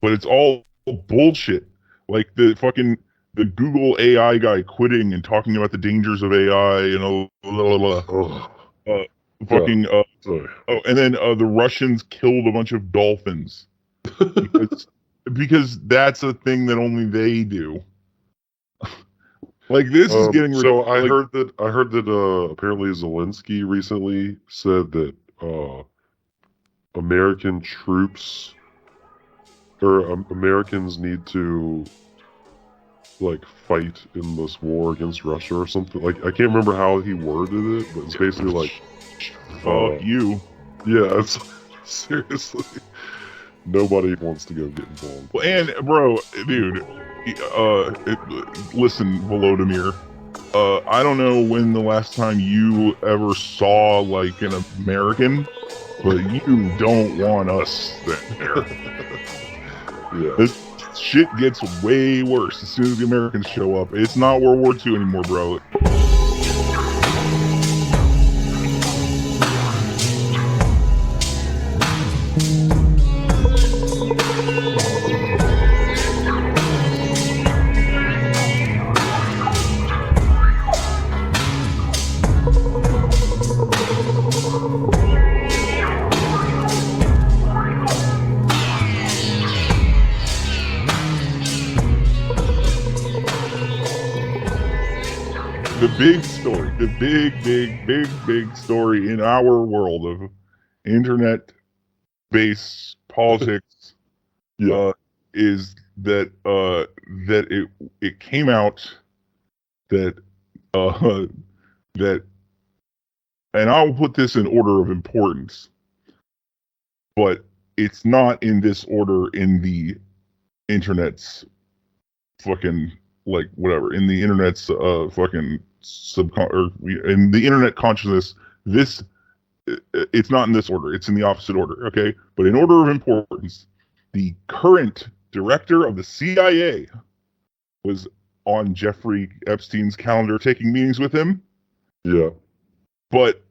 but it's all bullshit. Like the Google AI guy quitting and talking about the dangers of AI and blah, blah, Oh, blah. God. Fucking Sorry. oh, and then the Russians killed a bunch of dolphins because that's a thing that only they do. Like this is getting So like I heard that apparently Zelensky recently said that uh American troops or Americans need to like fight in this war against Russia or something. Like I can't remember how he worded it, but it's basically like fuck uh you. yeah, it's seriously nobody wants to go get involved Well, in this. and bro, dude, listen, Volodymyr. I don't know when the last time you ever saw like an American, but you don't want us there. Yeah. This shit gets way worse as soon as the Americans show up. It's not World War II anymore, bro. The big story, the big story in our world of internet-based politics Yeah. is that it came out that uh, that, and I'll put this in order of importance, but it's not in this order in the internet's fucking like whatever in the internet's fucking or in the internet consciousness. This it's not in this order. It's in the opposite order. Okay, but in order of importance, the current director of the CIA was on Jeffrey Epstein's calendar taking meetings with him, Yeah. but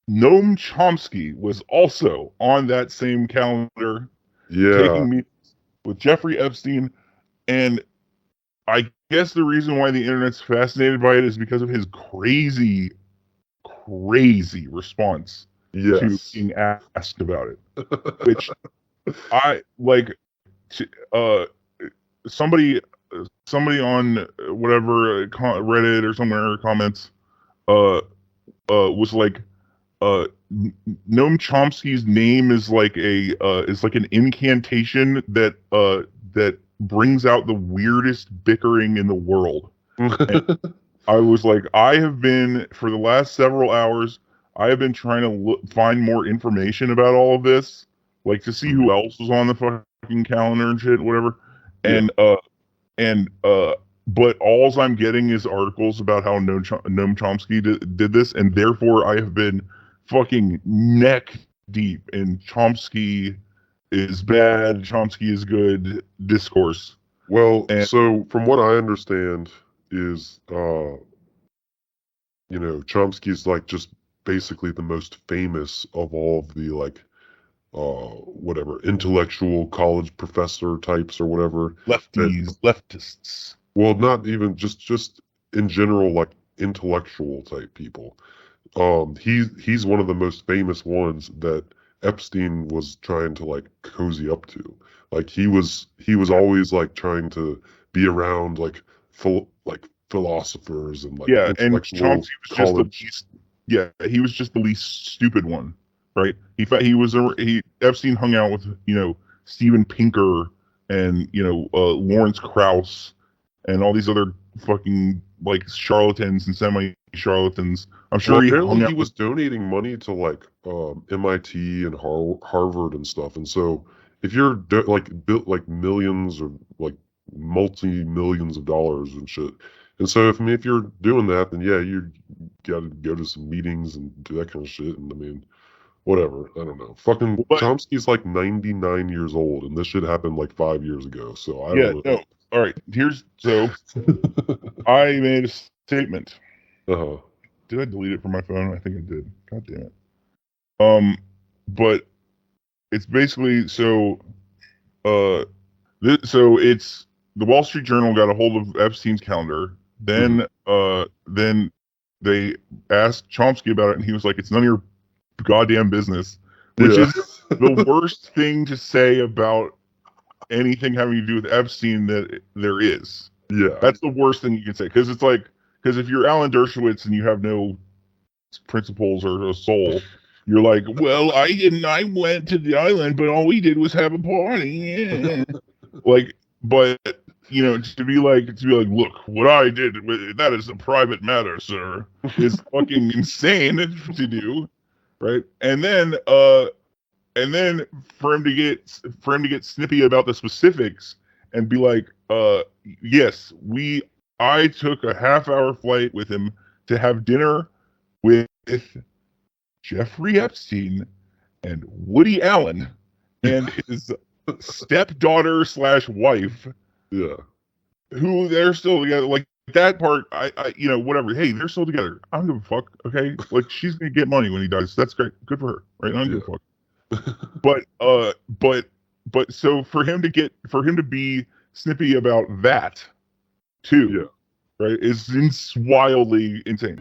Noam Chomsky was also on that same calendar Yeah. taking meetings with Jeffrey Epstein. And I guess the reason why the internet's fascinated by it is because of his crazy response to Yes. being asked about it, which I like. Uh, somebody, somebody on whatever Reddit or somewhere comments, uh, was like, Noam Chomsky's name is like an incantation that brings out the weirdest bickering in the world. And I was like, I have been for the last several hours, I have been trying to find more information about all of this, like to see who else was on the fucking calendar and shit, whatever. Yeah. And and but alls I'm getting is articles about how Noam Chomsky did this, and therefore I have been fucking neck deep in Chomsky is bad, Chomsky is good discourse. Well, And so from what I understand is Chomsky's like just basically the most famous of all of the like whatever intellectual college professor types or whatever that leftists. well not even just in general like intellectual type people. He's one of the most famous ones that Epstein was trying to like cozy up to. Like he was always like trying to be around like like philosophers and like Yeah, and intellectual Chomsky was just the college. least. Yeah, he was just the least stupid one, right? He was he Epstein hung out with Steven Pinker and Lawrence Krauss and all these other fucking like charlatans and semi charlatans. I'm Well, sure he apparently hung he out with. was donating money to like MIT and Harvard and stuff. And so if you're like built like millions or like multi millions of dollars and shit. And so if I mean if you're doing that, then yeah, you got to go to some meetings and do that kind of shit. And I mean, whatever. I don't know. Fucking But Chomsky's like 99 years old, and this shit happened like 5 years ago. So I yeah, don't no. All right, here's so know. I made a statement. Uh-huh. Did I delete it from my phone? I think I did. God damn it. Um, but it's basically so. Uh, So it's the Wall Street Journal got a hold of Epstein's calendar. Then they asked Chomsky about it, and he was like, "It's none of your goddamn business," which Yeah. is the worst thing to say about anything having to do with Epstein that there is. Yeah. That's the worst thing you can say, because it's like, because if you're Alan Dershowitz and you have no principles or a soul, you're like, well, I didn't. I went to the island, but all we did was have a party. Yeah. Like, but to be like, look, what I did, that is a private matter, sir, is fucking insane to do, right? And then for him to get snippy about the specifics and be like, yes, I took a half-hour flight with him to have dinner with Jeffrey Epstein and Woody Allen and his stepdaughter / wife. Yeah. Who they're still together. Like that part, I whatever. Hey, they're still together. I don't give a fuck. Okay, like she's gonna get money when he dies. That's great. Good for her. Right? I don't give a fuck. But so for him to be snippy about that too, right, is wildly insane.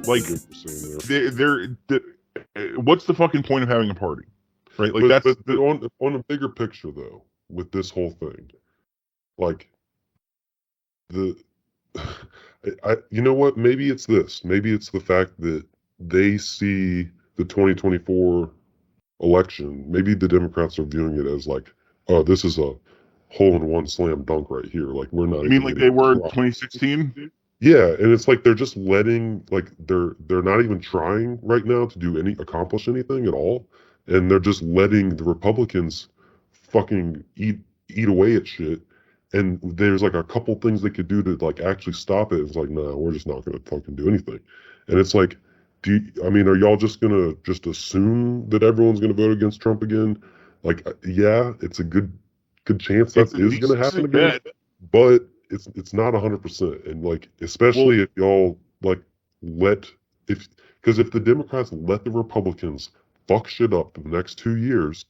Like, what's the fucking point of having a party, right? Like, but on a bigger picture though, with this whole thing, like you know what? Maybe it's this. Maybe it's the fact that they see the 2024 election. Maybe the Democrats are viewing it as like, oh, this is a hole-in-one slam dunk right here. Like we're not. You mean like they were in 2016? Yeah, and it's like they're just letting they're not even trying right now to accomplish anything at all, and they're just letting the Republicans fucking eat away at shit. And there's like a couple things they could do to like actually stop it. It's like, nah, we're just not gonna fucking do anything. And it's like, are y'all just gonna just assume that everyone's gonna vote against Trump again? Like, yeah, it's a good chance that is gonna happen again, but it's not 100%. And like, especially if y'all like because if the Democrats let the Republicans fuck shit up for the next 2 years,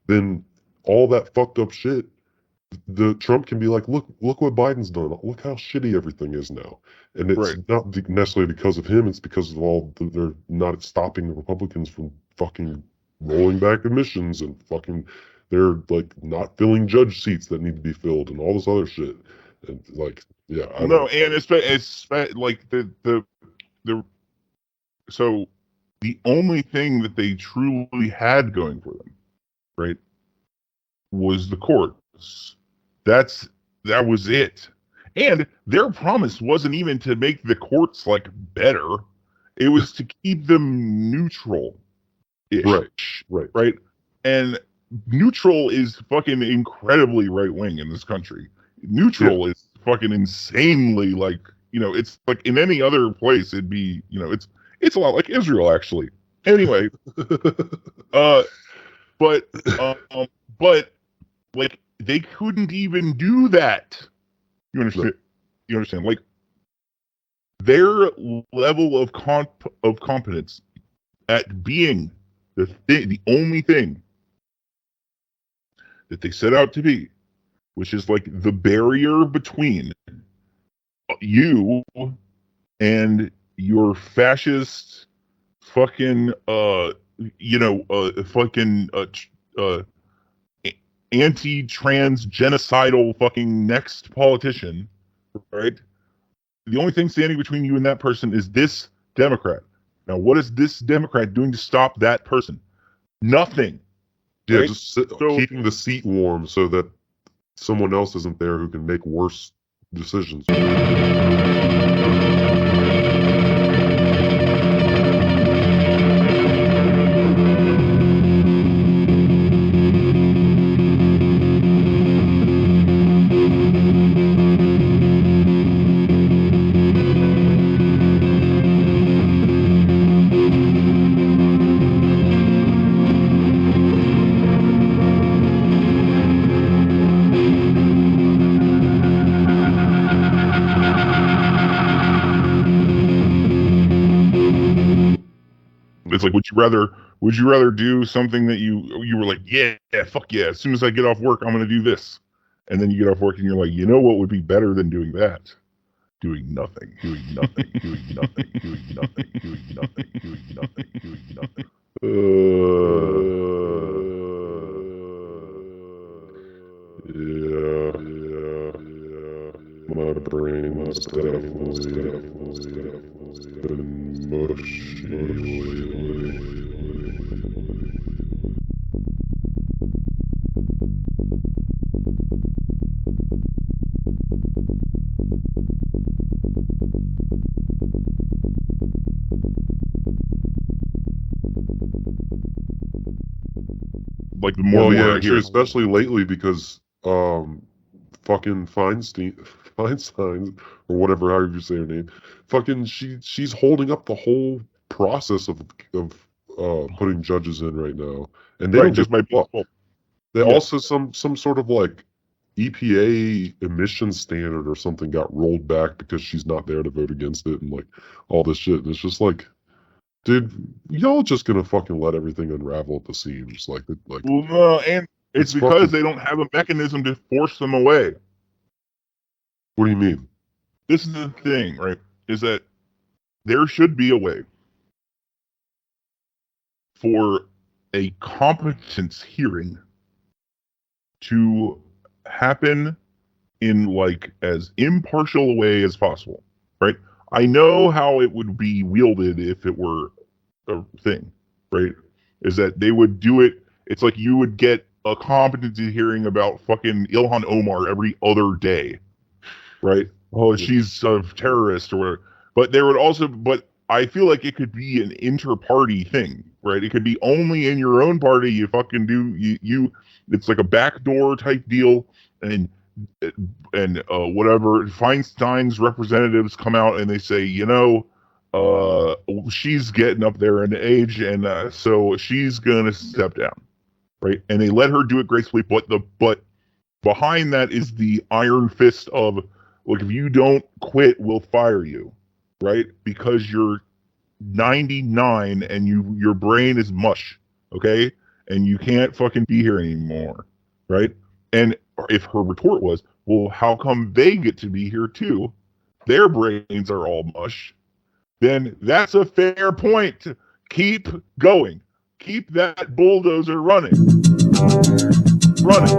then all that fucked up shit, the Trump can be like, look what Biden's done. Look how shitty everything is now. And it's not necessarily because of him. It's because of they're not stopping the Republicans from fucking rolling back emissions and fucking, they're like not filling judge seats that need to be filled and all this other shit. And like, yeah, I don't know. And it's like so the only thing that they truly had going for them, right, was the courts. That was it. And their promise wasn't even to make the courts like better. It was to keep them neutral. Right. And neutral is fucking incredibly right wing in this country. Neutral is fucking insanely like, it's like in any other place it'd be, it's a lot like Israel actually. Anyway, but like they couldn't even do that. You understand? You understand? Like their level of competence at being the only thing that they set out to be, which is like the barrier between you and your fascist fucking anti-trans genocidal fucking next politician, right? The only thing standing between you and that person is this Democrat. Now, what is this Democrat doing to stop that person? Nothing. Yeah, right? just keeping the seat warm so that someone else isn't there who can make worse decisions. It's like, would you rather do something that you were like, yeah, fuck yeah, as soon as I get off work, I'm going to do this. And then you get off work and you're like, you know what would be better than doing that? Doing nothing, doing nothing, doing nothing, doing nothing, doing nothing, doing nothing, doing nothing. Yeah. My brain's definitely been mushy lately. Like the more, true, especially lately because fucking Feinstein or whatever, however you say her name, fucking she's holding up the whole process of putting judges in right now, and they don't just by fuck. They also some sort of like EPA emission standard or something got rolled back because she's not there to vote against it, and like all this shit, and it's just like, dude, y'all just gonna fucking let everything unravel at the seams, and it's because they don't have a mechanism to force them away. What do you mean? This is the thing, right? Is that there should be a way for a competence hearing to happen in like as impartial a way as possible, right? I know how it would be wielded if it were a thing, right? Is that they would do it. It's like you would get a competency hearing about fucking Ilhan Omar every other day, right? Oh, she's a terrorist or whatever. But there would also, but I feel like it could be an inter-party thing, right? It could be only in your own party. You fucking do you. It's like a backdoor type deal, and whatever. Feinstein's representatives come out and they say, she's getting up there in age, and so she's gonna step down, right? And they let her do it gracefully, but behind that is the iron fist of, look, if you don't quit, we'll fire you, right? Because you're 99 and your brain is mush, okay? And you can't fucking be here anymore, right? And if her retort was, well, how come they get to be here too? Their brains are all mush. Then that's a fair point. Keep going. Keep that bulldozer running. Running.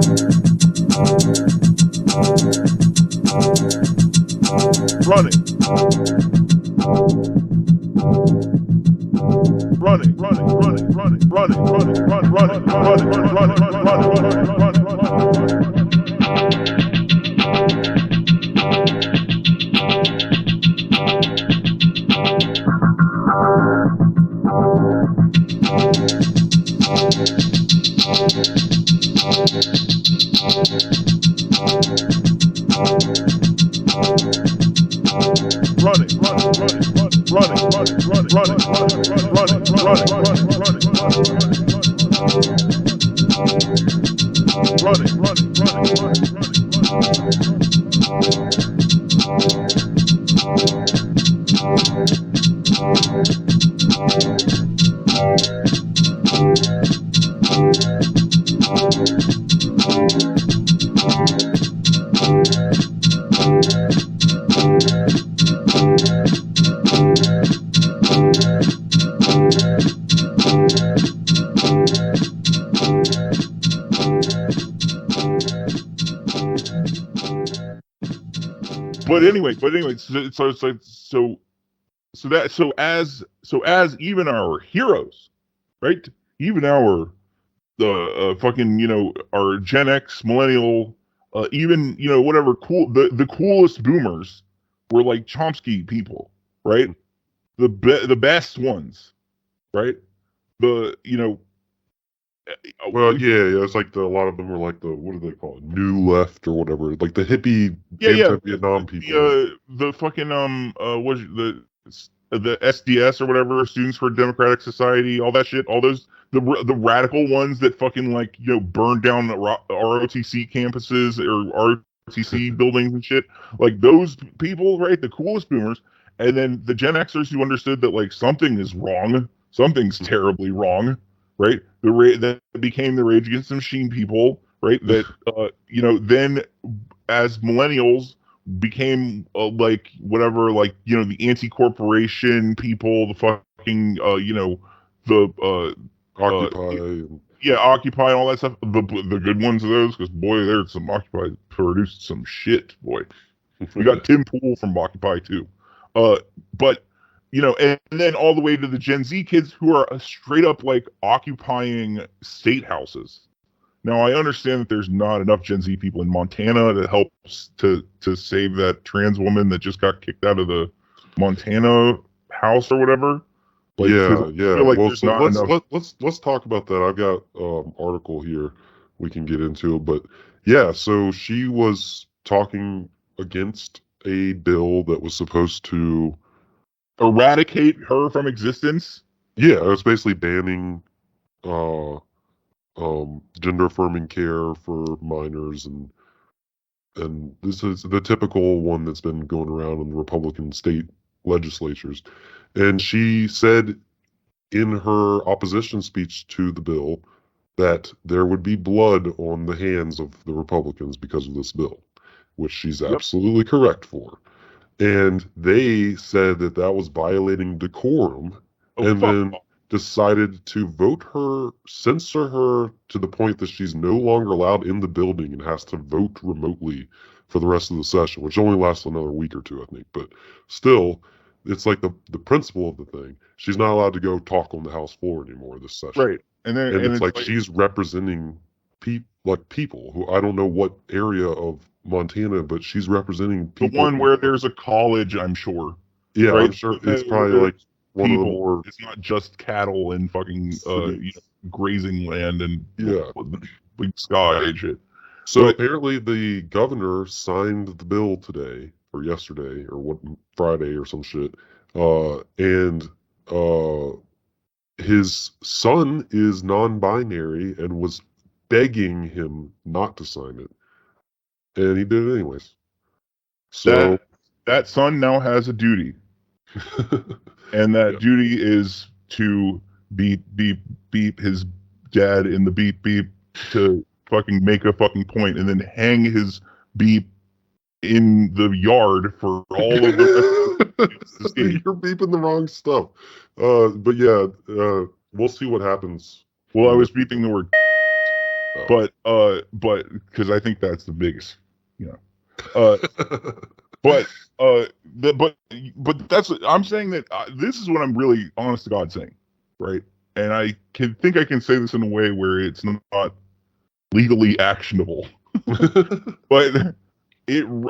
But anyway, so as even our heroes, right? Even our fucking our Gen X millennial, even whatever the coolest boomers were like Chomsky people, right? The best ones, right? The Well, yeah, it's like a lot of them were like what do they call it? New left or whatever, like the hippie anti-Vietnam people. the fucking what the SDS or whatever, Students for Democratic Society, all that shit, all those the radical ones that fucking like burn down the ROTC campuses or ROTC buildings and shit, like those people, right? The coolest boomers, and then the Gen Xers who understood that like something is wrong, something's terribly wrong, right? That became the Rage Against the Machine people, right? That then as millennials became like whatever, like the anti-corporation people, the fucking the Occupy. Occupy and all that stuff. The good ones of those, because boy, there's some Occupy produced some shit. Boy, we got Tim Pool from Occupy too. But and then all the way to the Gen Z kids who are straight up like occupying state houses. Now, I understand that there's not enough Gen Z people in Montana to help to save that trans woman that just got kicked out of the Montana house or whatever. Like, Yeah. I feel like Well, there's so not enough. let's talk about that. I've got article here we can get into, but yeah, so she was talking against a bill that was supposed to Eradicate her from existence. Yeah, it was basically banning gender affirming care for minors, and this is the typical one that's been going around in the Republican state legislatures. And she said in her opposition speech to the bill that there would be blood on the hands of the Republicans because of this bill, which she's Yep. absolutely correct for. And they said that that was violating decorum, and then decided to censor her to the point that she's no longer allowed in the building and has to vote remotely for the rest of the session, which only lasts another week or two, I think. But still, it's like the principle of the thing. She's not allowed to go talk on the House floor anymore this session. Right. And it's like she's representing people who, I don't know what area of Montana, but she's representing people. The one where there's a college, I'm sure. Yeah, right? I'm sure it's probably like one of the more. It's not just cattle and fucking grazing land and big sky and shit. So apparently the governor signed the bill today or yesterday or Friday or some shit, and his son is non-binary and was begging him not to sign it, and he did it anyways. So that son now has a duty, and that duty is to beep his dad in the beep to fucking make a fucking point, and then hang his beep in the yard for all of the You're beeping the wrong stuff. But yeah, we'll see what happens. Well, I was beeping the word but because I think that's the biggest, but that's, I'm saying that this is what I'm really honest to God saying, right? And I think I can say this in a way where it's not legally actionable, but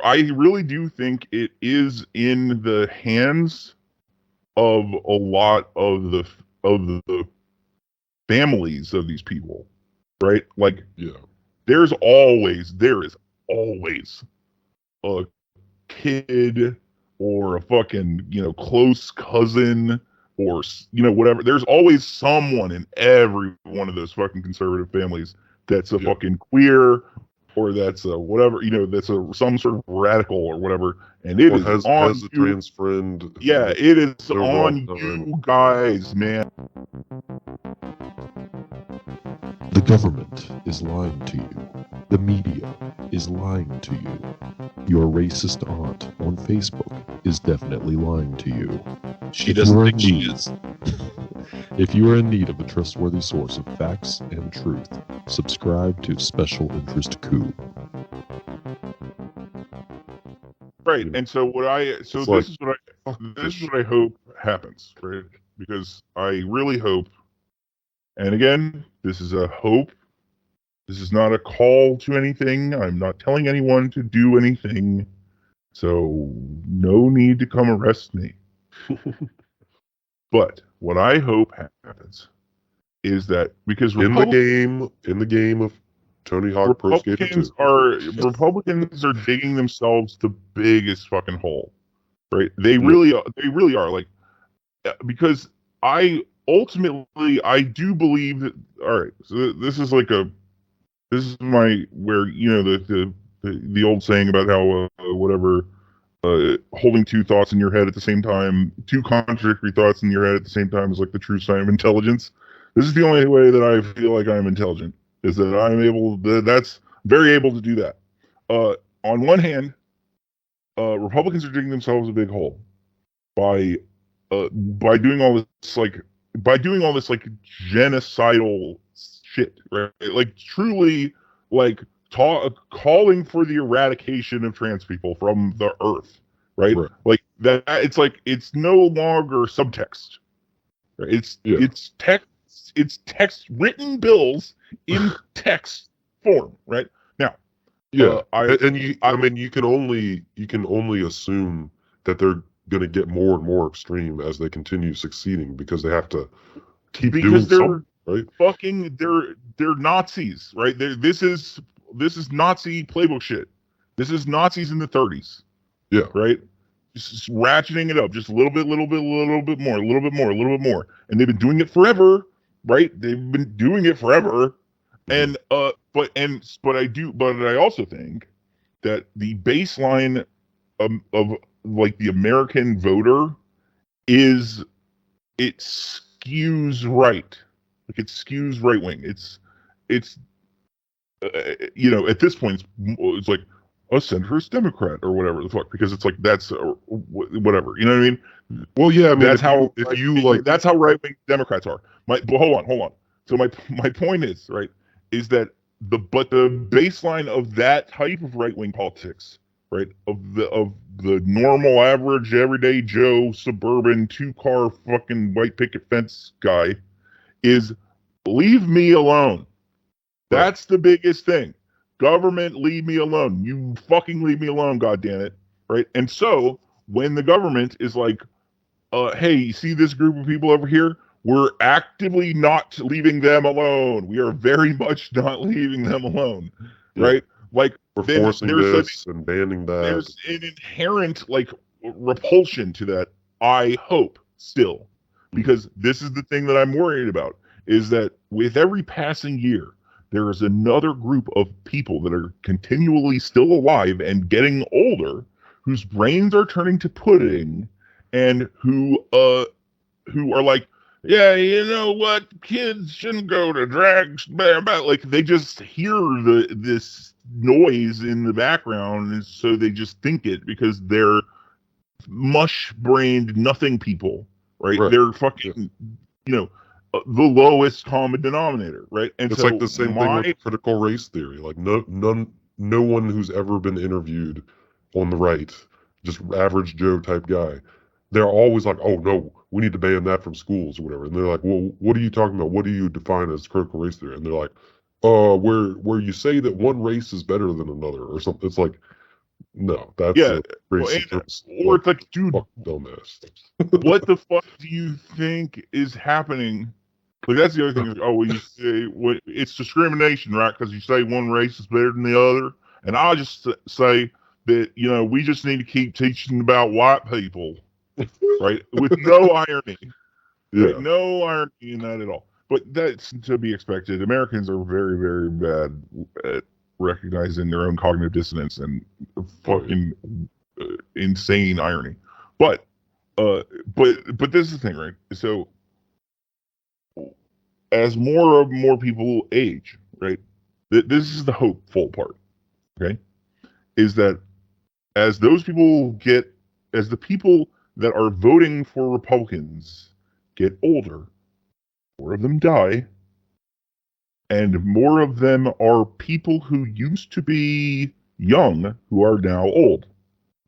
I really do think it is in the hands of a lot of the families of these people, right? Like, there is always a kid or a fucking close cousin or whatever. There's always someone in every one of those fucking conservative families that's a fucking queer, or that's a whatever, that's a some sort of radical or whatever, and it is on has a trans friend. Yeah, it is on you guys, man. The government is lying to you. The media is lying to you. Your racist aunt on Facebook is definitely lying to you. She doesn't think she is. If you are in need of a trustworthy source of facts and truth, subscribe to Special Interest Coup. Right, and so this is what I hope happens, right? Because I really hope, and again, this is a hope. This is not a call to anything. I'm not telling anyone to do anything. So no need to come arrest me. But what I hope happens is that because in the game of Tony Hawk Pro Skater 2, Republicans are digging themselves the biggest fucking hole, right? They really are, like, because I do believe that. All right, so this is my where the old saying about how whatever. Holding two thoughts in your head at the same time, two contradictory thoughts in your head at the same time is like the true sign of intelligence. This is the only way that I feel like I'm intelligent, is that that's very able to do that. On one hand, Republicans are digging themselves a big hole by doing all this genocidal shit, right? Like truly, like calling for the eradication of trans people from the earth, right? Like that. It's no longer subtext. Right? It's text. It's text, written bills in text form, right? Now, you can only assume that they're going to get more and more extreme as they continue succeeding, because they have to keep doing something, right? They're Nazis, right? This is Nazi playbook shit. This is Nazis in the 30s. Yeah. Right? Just ratcheting it up just a little bit more. And they've been doing it forever, right? They've been doing it forever. And but I also think that the baseline of like the American voter is, it skews right. Like it skews right wing. It's at this point it's like a centrist Democrat or whatever the fuck, because it's like that's whatever, you know what I mean? Well, yeah, I mean, that's that's how right wing Democrats are. Hold on. So my point is, right, is that the baseline of that type of right wing politics, right, of the normal average everyday Joe suburban 2-car fucking white picket fence guy is leave me alone. That's the biggest thing. Government, leave me alone. You fucking leave me alone, goddammit. Right? And so when the government is like, hey, you see this group of people over here? We're actively not leaving them alone. We are very much not leaving them alone. Right? Like, we're forcing this and banning that. There's an inherent like repulsion to that, I hope, still. Because this is the thing that I'm worried about, is that with every passing year, there is another group of people that are continually still alive and getting older, whose brains are turning to pudding, and who are like, yeah, you know what, kids shouldn't go to drags, like they just hear this noise in the background, and so they just think it, because they're mush-brained nothing people, right? They're fucking, the lowest common denominator, right? And it's like the same thing with critical race theory. Like no one who's ever been interviewed on the right, just average Joe type guy, they're always like, oh no, we need to ban that from schools or whatever. And they're like, well, what are you talking about? What do you define as critical race theory? And they're like, where you say that one race is better than another or something. It's like, no, that's racist. Or it's like, dude, dumbass. What the fuck do you think is happening? Like, that's the other thing. You say it's discrimination, right? Because you say one race is better than the other, and I'll just say that we just need to keep teaching about white people, right? With no irony, right? No irony in that at all. But that's to be expected. Americans are very, very bad at recognizing their own cognitive dissonance and fucking insane irony. But this is the thing, right? So as more people age, right? This is the hopeful part, okay? Is that as those people as the people that are voting for Republicans get older, more of them die, and more of them are people who used to be young who are now old.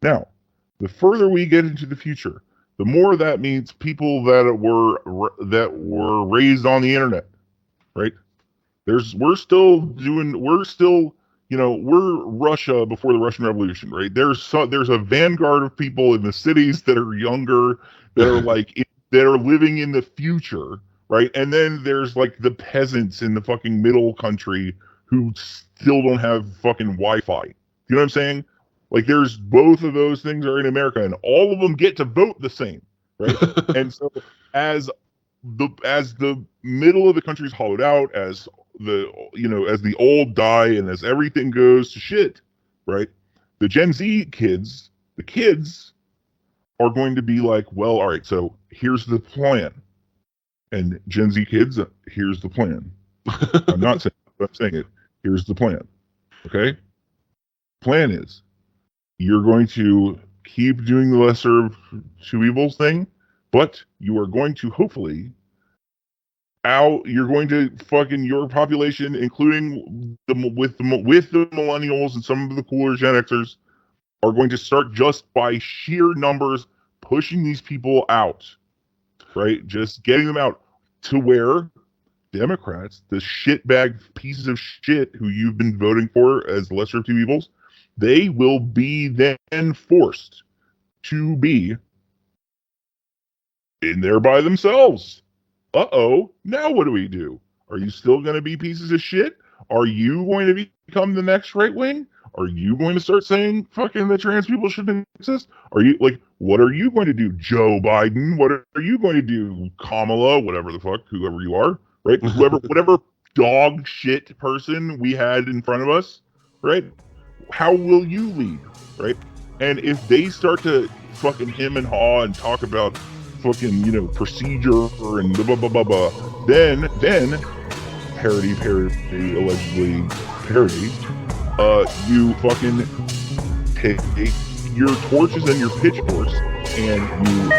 Now, the further we get into the future, the more that means people that were raised on the internet, right? We're still, we're Russia before the Russian Revolution, right? There's a vanguard of people in the cities that are younger, that are that are living in the future, right? And then there's like the peasants in the fucking middle country who still don't have fucking Wi-Fi. You know what I'm saying? Like there's both of those things are in America, and all of them get to vote the same, right? And so as the middle of the country's hollowed out, as the old die, and as everything goes to shit, right? The Gen Z kids, the kids are going to be like, well, all right, so here's the plan. And Gen Z kids, here's the plan. I'm not saying it, but I'm saying it. Here's the plan. Okay? Plan is you're going to keep doing the lesser of two evils thing, but you are going to hopefully you're going to fucking your population, including with the millennials and some of the cooler Gen Xers, are going to start just by sheer numbers pushing these people out, right? Just getting them out to where Democrats, the shitbag pieces of shit who you've been voting for as lesser of two evils, they will be then forced to be in there by themselves. Now what do we do? Are you still going to be pieces of shit? Are you going to become the next right wing? Are you going to start saying fucking that trans people shouldn't exist? Are you what are you going to do, Joe Biden? What are you going to do, Kamala? Whatever the fuck, whoever you are, right? Whatever dog shit person we had in front of us, right? How will you lead, right? And if they start to fucking hem and haw and talk about fucking, procedure and blah, blah, blah, blah, blah, then parody, allegedly parody, you fucking take your torches and your pitchforks and you